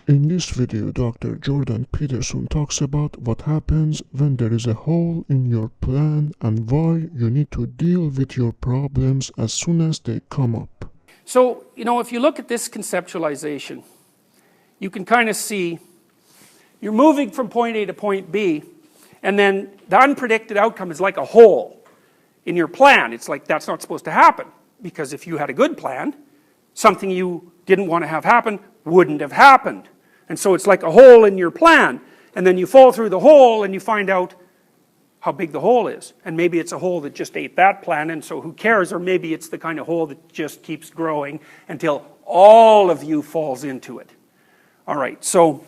In this video, Dr. Jordan Peterson talks about what happens when there is a hole in your plan and why you need to deal with your problems as soon as they come up. So, if you look at this conceptualization, you can kind of see you're moving from point A to point B, and then the unpredicted outcome is like a hole in your plan. It's like that's not supposed to happen, because if you had a good plan, something you didn't want to have happen wouldn't have happened. And so it's like a hole in your plan, and then you fall through the hole and you find out how big the hole is. And maybe it's a hole that just ate that plan, and so who cares? Or maybe it's the kind of hole that just keeps growing until all of you falls into it. All right, so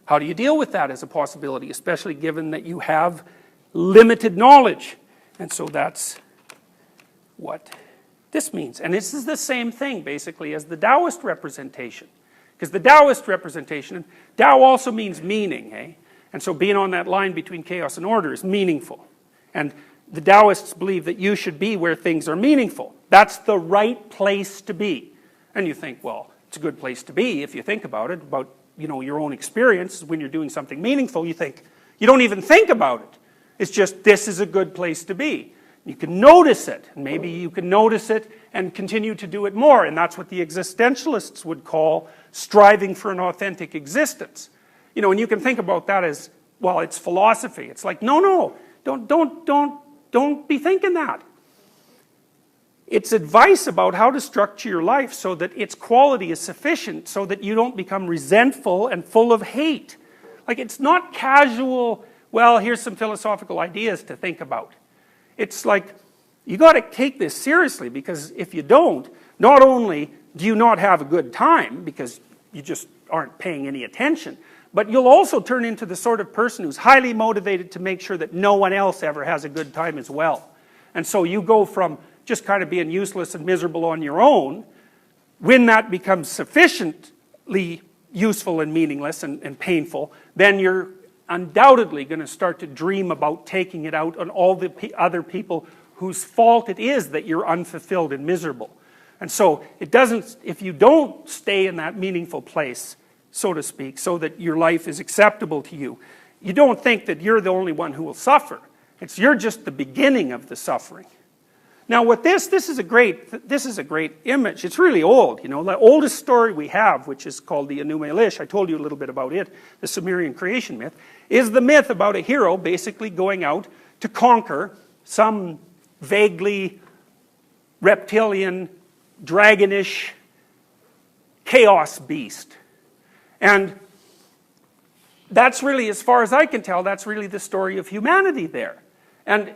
how do you deal with that as a possibility, especially given that you have limited knowledge? And so that's what this means. And this is the same thing, basically, as the Taoist representation. Because the Taoist representation, Tao also means meaning, eh? And so being on that line between chaos and order is meaningful. And the Taoists believe that you should be where things are meaningful. That's the right place to be. And you think, well, it's a good place to be if you think about it, about your own experience. When you're doing something meaningful, you don't even think about it. It's just, this is a good place to be. You can notice it, and maybe you can notice it and continue to do it more, and that's what the existentialists would call striving for an authentic existence. And you can think about that as, well, it's philosophy. It's like, no, don't be thinking that. It's advice about how to structure your life so that its quality is sufficient, so that you don't become resentful and full of hate. Like, it's not casual, well, here's some philosophical ideas to think about. It's like, you got to take this seriously, because if you don't, not only do you not have a good time, because you just aren't paying any attention, but you'll also turn into the sort of person who's highly motivated to make sure that no one else ever has a good time as well. And so you go from just kind of being useless and miserable on your own, when that becomes sufficiently useful and meaningless and painful, then you're undoubtedly going to start to dream about taking it out on all the other people whose fault it is that you're unfulfilled and miserable. And so it doesn't, if you don't stay in that meaningful place, so to speak, so that your life is acceptable to you, you don't think that you're the only one who will suffer. You're just the beginning of the suffering. Now with this is a great image. It's really old, The oldest story we have, which is called the Anu Elish, I told you a little bit about it, the Sumerian creation myth, is the myth about a hero basically going out to conquer some vaguely reptilian, dragonish chaos beast. And that's really, as far as I can tell, that's really the story of humanity there. And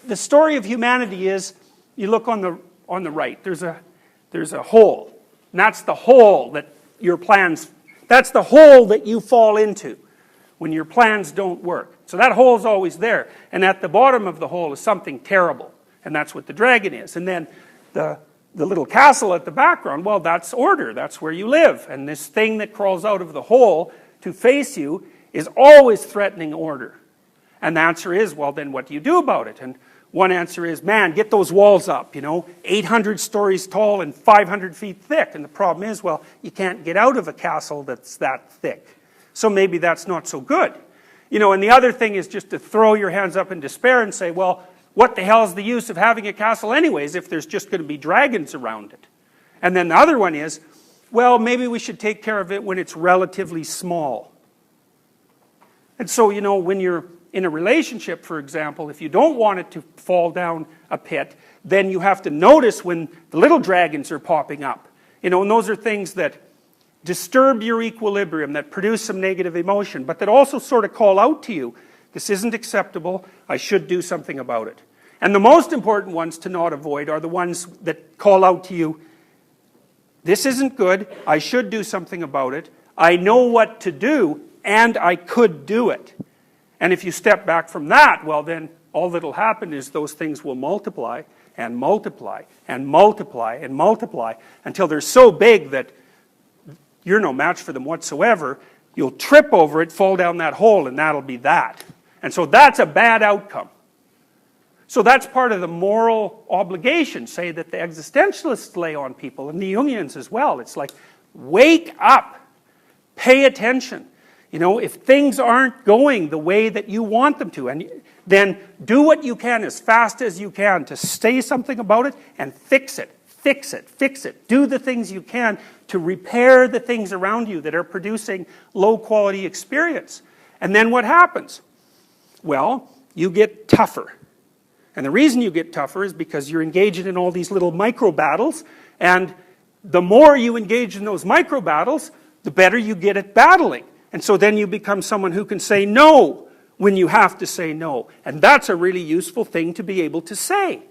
the story of humanity is, you look on the right, there's a hole. And that's the hole that that's the hole that you fall into when your plans don't work. So that hole is always there. And at the bottom of the hole is something terrible. And that's what the dragon is. And then the little castle at the background, well, that's order. That's where you live. And this thing that crawls out of the hole to face you is always threatening order. And the answer is, well, then what do you do about it? And one answer is, man, get those walls up, 800 stories tall and 500 feet thick. And the problem is, well, you can't get out of a castle that's that thick. So maybe that's not so good. And the other thing is just to throw your hands up in despair and say, well, what the hell is the use of having a castle anyways if there's just going to be dragons around it? And then the other one is, well, maybe we should take care of it when it's relatively small. And so, when you're in a relationship, for example, if you don't want it to fall down a pit, then you have to notice when the little dragons are popping up. And those are things that disturb your equilibrium, that produce some negative emotion, but that also sort of call out to you, this isn't acceptable, I should do something about it. And the most important ones to not avoid are the ones that call out to you, this isn't good, I should do something about it, I know what to do, and I could do it. And if you step back from that, well then all that'll happen is those things will multiply and multiply and multiply and multiply until they're so big that you're no match for them whatsoever. You'll trip over it, fall down that hole, and that'll be that. And so that's a bad outcome. So that's part of the moral obligation, say, that the existentialists lay on people, and the Jungians as well. It's like, Wake up. Pay attention. You know, if things aren't going the way that you want them to, and then do what you can as fast as you can to say something about it and fix it. Fix it. Fix it. Do the things you can to repair the things around you that are producing low quality experience. And then what happens? Well, you get tougher. And the reason you get tougher is because you're engaging in all these little micro battles, and the more you engage in those micro battles, the better you get at battling. And so then you become someone who can say no when you have to say no. And that's a really useful thing to be able to say.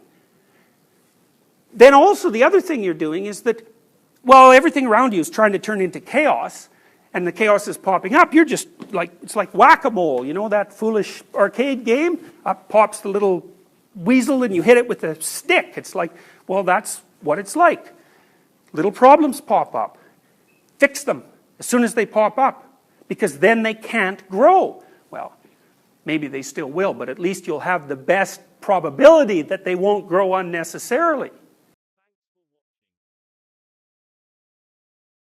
Then also the other thing you're doing is that, well, everything around you is trying to turn into chaos, and the chaos is popping up. You're just like, it's like whack-a-mole, you know, that foolish arcade game? Up pops the little weasel and you hit it with a stick. It's like, well, that's what it's like. Little problems pop up. Fix them as soon as they pop up, because then they can't grow. Well, maybe they still will, but at least you'll have the best probability that they won't grow unnecessarily.